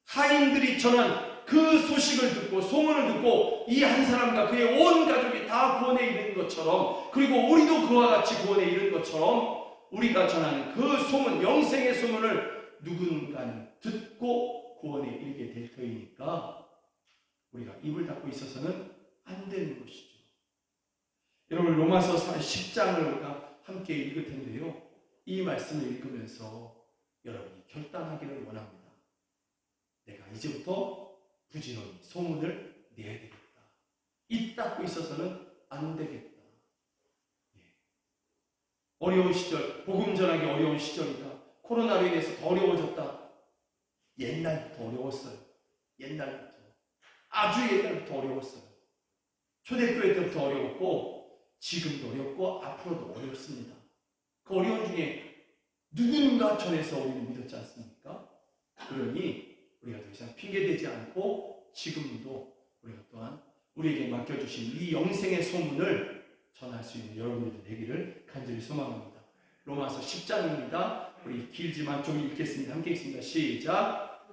하인들이 전한 그 소식을 듣고 소문을 듣고 이 한 사람과 그의 온 가족이 다 구원에 이르는 것처럼, 그리고 우리도 그와 같이 구원에 이르는 것처럼, 우리가 전하는 그 소문, 영생의 소문을 누군가는 듣고 구원에 이르게 될 터이니까 우리가 입을 닫고 있어서는 안 되는 것이죠. 여러분, 로마서 10장을 우리가 함께 읽을 텐데요, 이 말씀을 읽으면서 여러분이 결단하기를 원합니다. 내가 이제부터 부지런히 소문을 내야 되겠다. 입 닫고 있어서는 안 되겠다. 예. 어려운 시절, 복음 전하기 어려운 시절이다. 코로나로 인해서 더 어려워졌다. 옛날부터 어려웠어요. 옛날부터. 아주 옛날부터 어려웠어요. 초대교회 때부터 어려웠고, 지금도 어렵고, 앞으로도 어렵습니다. 그 어려운 중에 누군가 전해서 우리는 믿었지 않습니까? 그러니 우리가 더 이상 핑계대지 않고 지금도 우리가 또한 우리에게 맡겨주신 이 영생의 소문을 전할 수 있는 여러분들이 되기를 간절히 소망합니다. 로마서 10장입니다. 우리 길지만 좀 읽겠습니다. 함께 읽습니다. 시작.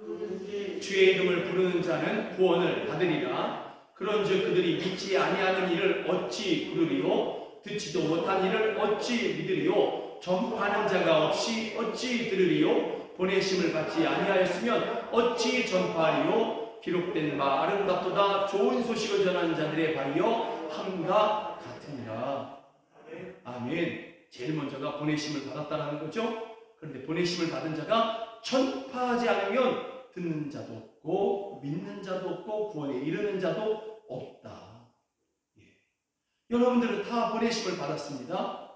주의 이름을 부르는 자는 구원을 받으리라. 그런즉 그들이 믿지 아니하는 일을 어찌 부르리요? 듣지도 못한 일을 어찌 믿으리요? 전파하는 자가 없이 어찌 들으리요? 보내심을 받지 아니하였으면 어찌 전파하리요? 기록된 바 아름답도다. 좋은 소식을 전하는 자들의 발이요 함과 같으니라. 아멘. 제일 먼저가 보내심을 받았다는 거죠. 그런데 보내심을 받은 자가 전파하지 않으면 듣는 자도 없고 믿는 자도 없고 구원에 이르는 자도 없다. 예. 여러분들은 다 보내심을 받았습니다.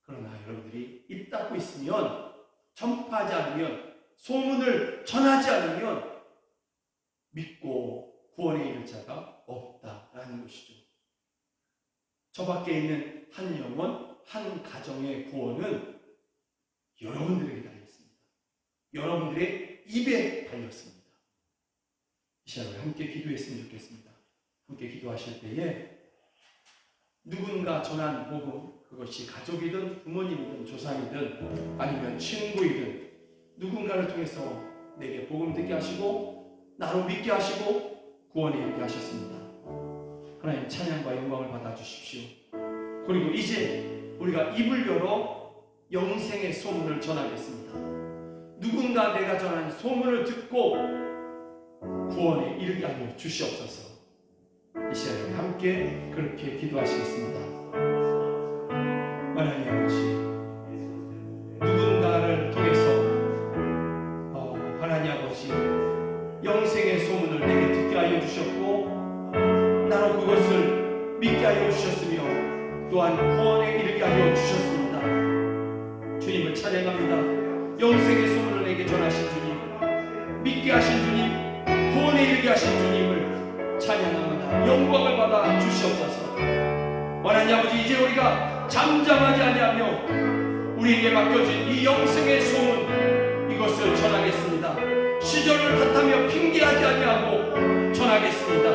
그러나 여러분들이 입 닫고 있으면, 전파하지 않으면, 소문을 전하지 않으면 믿고 구원에 이를 자가 없다라는 것이죠. 저 밖에 있는 한 영혼, 한 가정의 구원은 여러분들에게 달렸습니다. 여러분들의 입에 달렸습니다. 이 시간에 함께 기도했으면 좋겠습니다. 함께 기도하실 때에 누군가 전한 복음, 그것이 가족이든 부모님이든 조상이든 아니면 친구이든 누군가를 통해서 내게 복음 듣게 하시고 나로 믿게 하시고 구원에 이르게 하셨습니다. 하나님, 찬양과 영광을 받아주십시오. 그리고 이제 우리가 입을 열어 영생의 소문을 전하겠습니다. 누군가 내가 전한 소문을 듣고 구원에 이르게 하여 주시옵소서. 이 시간에 함께 그렇게 기도하시겠습니다. 하나님 아버지, 누군가를 통해서 하나님 아버지 영생의 소문을 내게 듣게 하여 주셨고 나로 그것을 믿게 하여 주셨으며 또한 구원에 이르게 하여 주셨습니다. 주님을 찬양합니다. 영생의 소문을 내게 전하신 주님, 믿게 하신 주님, 구원에 이르게 하신 주님을 찬양합니다. 영광을 받아 주시옵소서. 하나님 아버지, 이제 우리가 잠잠하지 아니하며 우리에게 맡겨진 이 영생의 소문, 이것을 전하겠습니다. 시절을 탓하며 핑계하지 아니하고 전하겠습니다.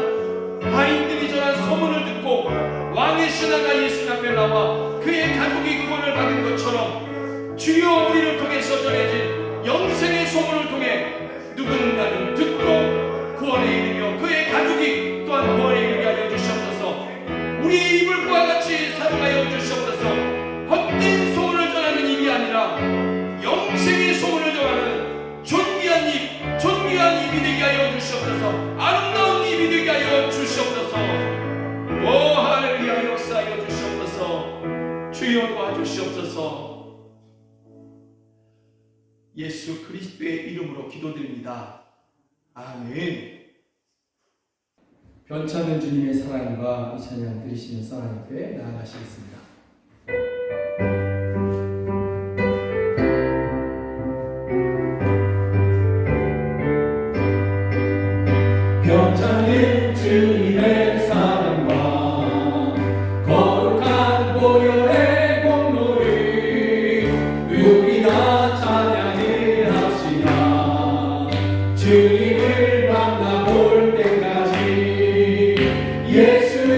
하인들이 전한 소문을 듣고 왕의 신하가 예수님 앞에 나와 그의 가족이 구원을 받은 것처럼 주여 우리를 통해서 전해진 영생의 소문을 통해 누군가는 듣고 구원에 이르며 그의 가족이 또한 구원에 이르게 하여 주시옵소서. 우리의 입을 그와 같이 사용하여 주시옵소서. 헛된 소문을 전하는 입이 아니라 영생의 소문을 전하는 존귀한 입, 존귀한 입이 되게 하여 주시옵소서. 아름다운 입이 되게 하여 주시옵소서. 오 할렐루야, 역사하여 주시옵소서. 주여 도와주시옵소서. 예수 그리스도의 이름으로 기도드립니다. 아멘. 변찮은 주님의 사랑과 이 찬양 들으시면서 하나님 앞에 나아가시겠습니다. 변찮은 주님의 사랑과 거룩한 보혈의 공로를 우리 다 찬양을 합시다. 주님을 만나볼 때까지 예수는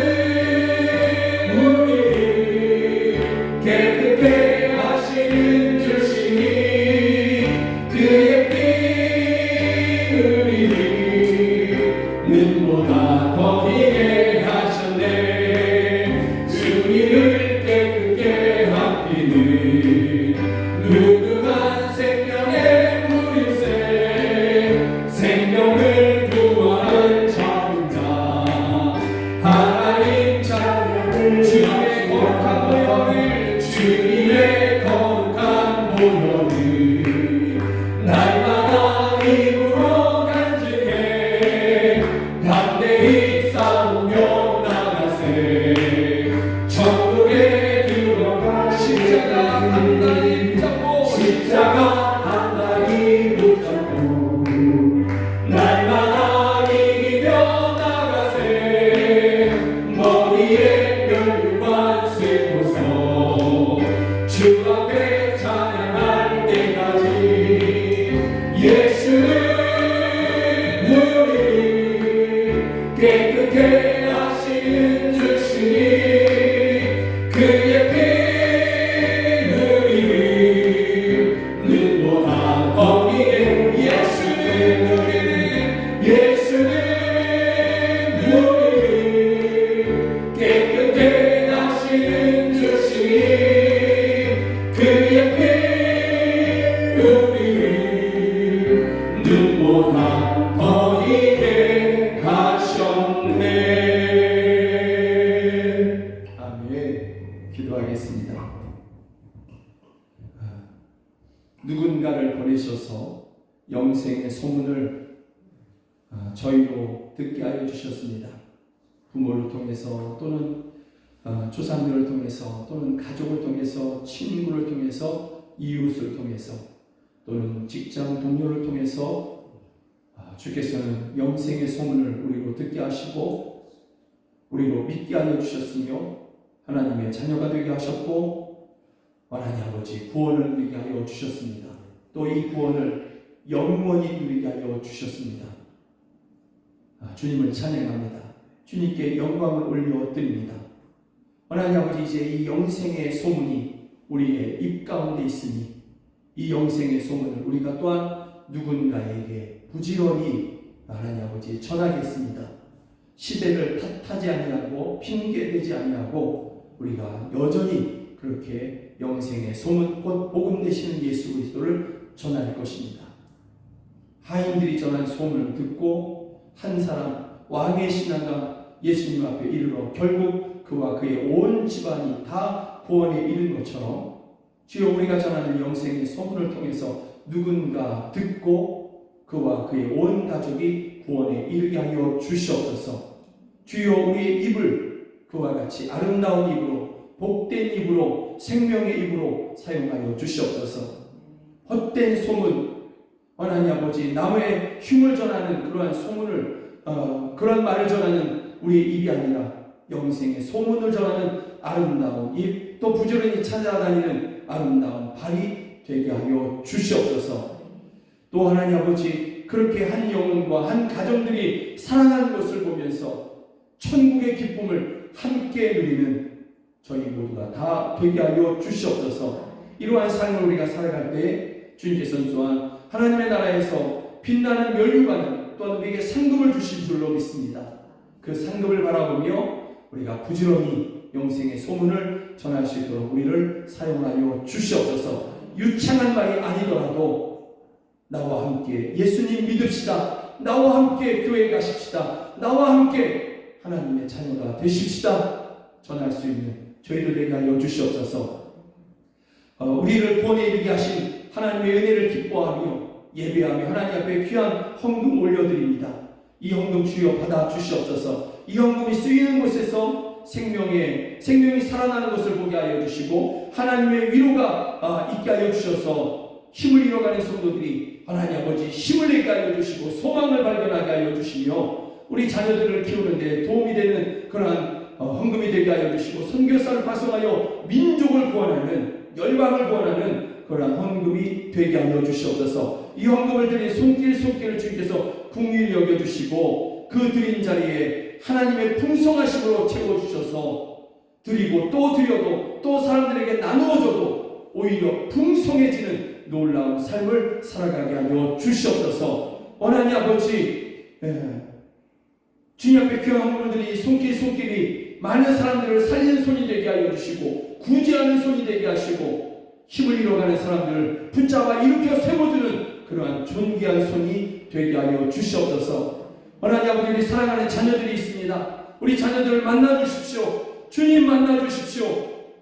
우리를 깨끗게 하시는 주시니 그의 피 우리를 눈보다 더 희게 하셨네. 주님을 깨끗게 하기는 누구한 생명의 물일세. 생명을 구원한 작은 자 하나님 찬양을 주님의 거룩한 보혈을 주님의 거룩한 보혈을 날마다 입으로 간직해 담대히 싸우며 나가세. 천국에 들어가 십자가 단단히 붙잡고 십자가 단단히 붙잡고 날마다 이기며 나가세. 머리에 멸류관 쓰고서 주 앞에 찬양할 때까지 예수는 우리를 깨끗게 하시는 주시니 그의 피 우리를 눈보다 더 희게. 예수는 우리를 깨끗게 하시는 주시니 그의 피 우리를 눈보다 더 희게 하셨네. 아멘. 기도하겠습니다. 누군가를 보내셔서 영생의 소문을 저희로 듣게 하여 주셨습니다. 부모를 통해서 또는 조상들을 통해서 또는 가족을 통해서 친구를 통해서 이웃을 통해서 또는 직장 동료를 통해서 주께서는 영생의 소문을 우리로 듣게 하시고 우리로 믿게 하여 주셨으며 하나님의 자녀가 되게 하셨고 하나님 아버지 구원을 누리게 하여 주셨습니다. 또 이 구원을 영원히 누리게 하여 주셨습니다. 주님을 찬양합니다. 주님께 영광을 올려드립니다. 하나님 아버지 이제 이 영생의 소문이 우리의 입 가운데 있으니 이 영생의 소문을 우리가 또한 누군가에게 부지런히 하나님 아버지 전하겠습니다. 시대를 탓하지 아니하고 핑계대지 아니하고 우리가 여전히 그렇게 영생의 소문 곧 복음 되시는 예수 그리스도를 전할 것입니다. 하인들이 전한 소문을 듣고 한 사람 왕의 신하가 예수님 앞에 이르러 결국 그와 그의 온 집안이 다 구원에 이른 것처럼 주여 우리가 전하는 영생의 소문을 통해서 누군가 듣고 그와 그의 온 가족이 구원에 이르게 하여 주시옵소서. 주여 우리의 입을 그와 같이 아름다운 입으로 복된 입으로 생명의 입으로 사용하여 주시옵소서. 헛된 소문 하나님 아버지 남의 흉을 전하는 그러한 소문을 그런 말을 전하는 우리의 입이 아니라 영생의 소문을 전하는 아름다운 입 또 부지런히 찾아다니는 아름다운 발이 되게 하여 주시옵소서. 또 하나님 아버지 그렇게 한 영혼과 한 가정들이 사랑하는 것을 보면서 천국의 기쁨을 함께 누리는 저희 모두가 다 되게 하여 주시옵소서. 이러한 삶을 우리가 살아갈 때 주님께서는 또한 하나님의 나라에서 빛나는 멸류관은 또한 우리에게 상급을 주실 줄로 믿습니다. 그 상급을 바라보며 우리가 부지런히 영생의 소문을 전할 수 있도록 우리를 사용하여 주시옵소서. 유창한 말이 아니더라도 나와 함께 예수님 믿읍시다. 나와 함께 교회 가십시다. 나와 함께 하나님의 자녀가 되십시다. 전할 수 있는 저희들 되게 하여 주시옵소서. 우리를 구원에 이르게 하신 하나님의 은혜를 기뻐하며 예배하며 하나님 앞에 귀한 헌금 올려드립니다. 이 헌금 주여 받아 주시옵소서. 이 헌금이 쓰이는 곳에서 생명이 살아나는 것을 보게 하여 주시고 하나님의 위로가 있게 하여 주셔서 힘을 잃어가는 성도들이 하나님 아버지 힘을 내게 하여 주시고 소망을 발견하게 하여 주시며 우리 자녀들을 키우는데 도움이 되는 그러한 헌금이 되게 하여 주시고 선교사를 파송하여 민족을 구원하는 열방을 구원하는 그러한 헌금이 되게 하여 주시옵소서. 이 헌금을 드린 손길을 주께서 긍휼히 여겨주시고 그 드린 자리에 하나님의 풍성하심으로 채워주셔서 드리고 또 드려도 또 사람들에게 나누어줘도 오히려 풍성해지는 놀라운 삶을 살아가게 하여 주시옵소서. 하나님 아버지, 주님 앞에 귀한 헌금을 드린 손길이 많은 사람들을 살리는 손이 되게 하여 주시고 구제하는 손이 되게 하시고 힘을 잃어가는 사람들을 붙잡아 일으켜 세워주는 그러한 존귀한 손이 되게 하여 주시옵소서. 하나님 아버지, 우리 사랑하는 자녀들이 있습니다. 우리 자녀들을 만나 주십시오. 주님 만나 주십시오.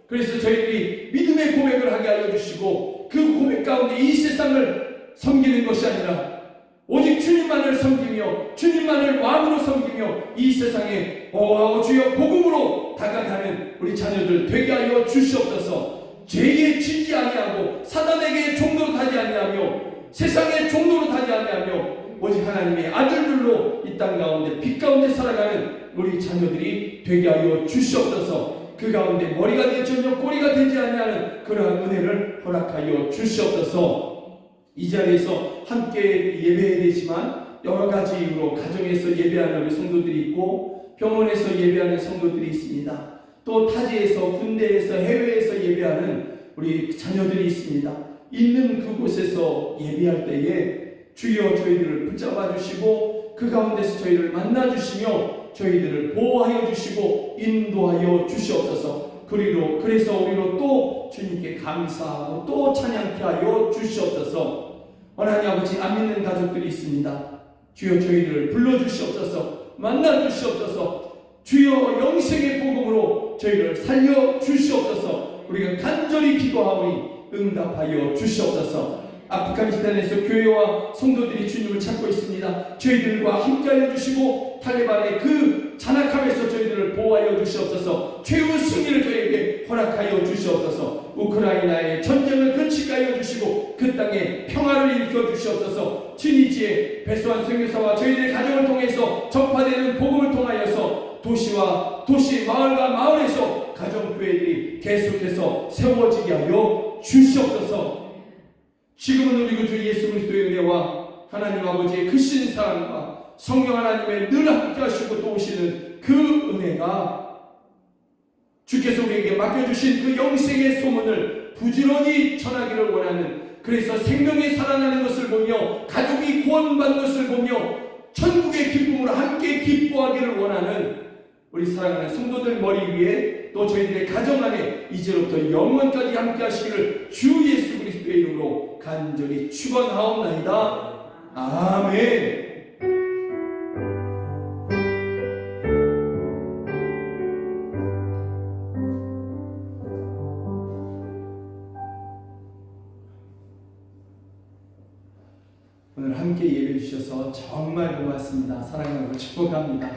그래서 저희들이 믿음의 고백을 하게 하여 주시고 그 고백 가운데 이 세상을 섬기는 것이 아니라 오직 주님만을 섬기며 주님만을 왕으로 섬기며 이 세상에 주여 복음으로 다가가는 우리 자녀들 되게 하여 주시옵소서. 죄에 지지 아니하고 사단에게 종로로 타지 아니하며 세상의 종로로 타지 아니하며 오직 하나님의 아들들로 이 땅 가운데 빛 가운데 살아가는 우리 자녀들이 되게 하여 주시옵소서. 그 가운데 머리가 되지언정 꼬리가 되지 아니하는 그러한 은혜를 허락하여 주시옵소서. 이 자리에서 함께 예배해야 되지만 여러 가지 이유로 가정에서 예배하는 우리 성도들이 있고 병원에서 예배하는 성도들이 있습니다. 또 타지에서 군대에서 해외에서 예배하는 우리 자녀들이 있습니다. 있는 그곳에서 예배할 때에 주여 저희들을 붙잡아 주시고 그 가운데서 저희를 만나 주시며 저희들을 보호하여 주시고 인도하여 주시옵소서. 그래서 우리로 또 주님께 감사하고 또 찬양케 하여 주시옵소서. 하나님 아버지, 안 믿는 가족들이 있습니다. 주여 저희들을 불러주시옵소서. 만나 주시옵소서. 주여 영생의 복음으로 저희를 살려 주시옵소서. 우리가 간절히 기도하오니 응답하여 주시옵소서. 아프가니스탄에서 교회와 성도들이 주님을 찾고 있습니다. 저희들과 함께하여 주시고 탈레반의 그 잔악함에서 저희들을 보호하여 주시옵소서. 최후 승리를 저희에게 허락하여 주시옵소서. 우크라이나의 전쟁을 그치게 하여 주시고 그 땅에 평화를 일으켜 주시옵소서. 튀니지의 배수환 선교사와 저희들의 가정을 통해서 전파되는 복음을 통하여서 도시와 도시, 마을과 마을에서 가정교회들이 계속해서 세워지게 하여 주시옵소서. 지금은 우리 주 예수 그리스도의 은혜와 하나님 아버지의 크신 사랑과 성령 하나님의 늘 함께 하시고 도우시는 그 은혜가 주께서 우리에게 맡겨주신 그 영생의 소문을 부지런히 전하기를 원하는, 그래서 생명이 살아나는 것을 보며 가족이 구원받는 것을 보며 천국의 기쁨으로 함께 기뻐하기를 원하는 우리 사랑하는 성도들 머리 위에 또 저희들의 가정 안에 이제로부터 영원까지 함께 하시기를 주 예수 그리스도의 이름으로 간절히 축원하옵나이다. 아멘. 오늘 함께 예배해 주셔서 정말 고맙습니다. 사랑하고 축복합니다.